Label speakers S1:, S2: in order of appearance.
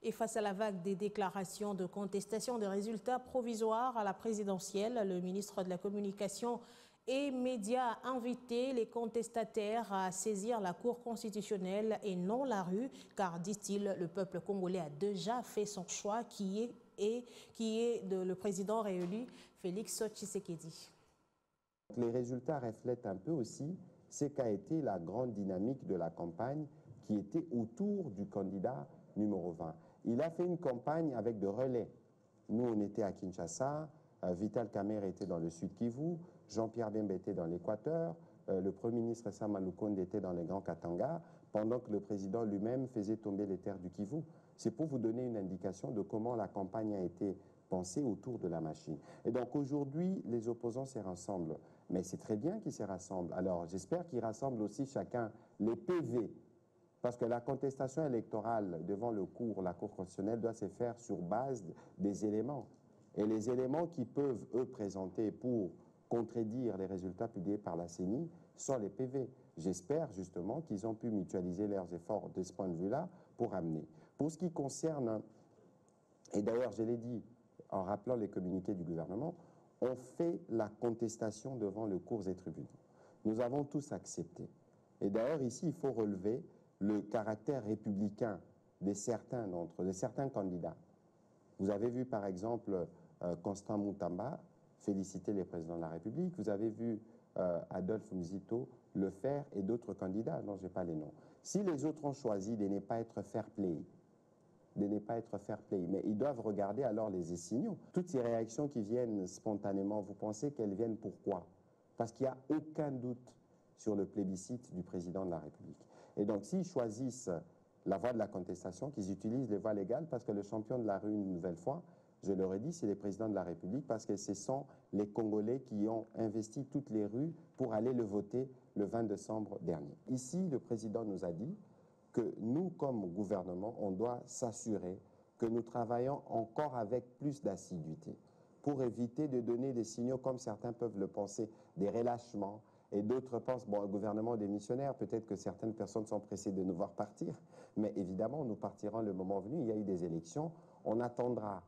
S1: Et face à la vague des déclarations de contestation des résultats provisoires à la présidentielle, le ministre de la Communication et Médias a invité les contestataires à saisir la Cour constitutionnelle et non la rue, car, dit-il, le peuple congolais a déjà fait son choix qui est de le président réélu Félix Tshisekedi.
S2: Les résultats reflètent un peu aussi ce qu'a été la grande dynamique de la campagne qui était autour du candidat numéro 20. Il a fait une campagne avec de relais. Nous, on était à Kinshasa, Vital Kamerhe était dans le Sud Kivu, Jean-Pierre Bemba était dans l'Équateur, le Premier ministre Sama Lukonde était dans les Grands Katanga, pendant que le président lui-même faisait tomber les terres du Kivu. C'est pour vous donner une indication de comment la campagne a été pensée autour de la machine. Et donc aujourd'hui, les opposants se rassemblent. Mais c'est très bien qu'ils se rassemblent. Alors j'espère qu'ils rassemblent aussi chacun les PV. Parce que la contestation électorale devant la Cour constitutionnelle doit se faire sur base des éléments. Et les éléments qui peuvent, eux, présenter pour contredire les résultats publiés par la CENI sont les PV. J'espère justement qu'ils ont pu mutualiser leurs efforts de ce point de vue-là pour amener. Pour ce qui concerne, et d'ailleurs je l'ai dit en rappelant les communiqués du gouvernement, on fait la contestation devant les cours et tribunaux. Nous avons tous accepté. Et d'ailleurs ici, il faut relever le caractère républicain de certains candidats. Vous avez vu par exemple Constant Moutamba féliciter les présidents de la République, vous avez vu Adolphe Muzito le faire et d'autres candidats, dont je n'ai pas les noms. Si les autres ont choisi de ne pas être fair-play, mais ils doivent regarder alors les signaux. Toutes ces réactions qui viennent spontanément, vous pensez qu'elles viennent pourquoi? Parce qu'il n'y a aucun doute sur le plébiscite du président de la République. Et donc s'ils choisissent la voie de la contestation, qu'ils utilisent les voies légales, parce que le champion de la rue, une nouvelle fois, je leur ai dit, c'est les présidents de la République, parce que ce sont les Congolais qui ont investi toutes les rues pour aller le voter le 20 décembre dernier. Ici, le président nous a dit que nous, comme gouvernement, on doit s'assurer que nous travaillons encore avec plus d'assiduité pour éviter de donner des signaux, comme certains peuvent le penser, des relâchements, et d'autres pensent, bon, le gouvernement est démissionnaire, peut-être que certaines personnes sont pressées de nous voir partir, mais évidemment, nous partirons le moment venu, il y a eu des élections, on attendra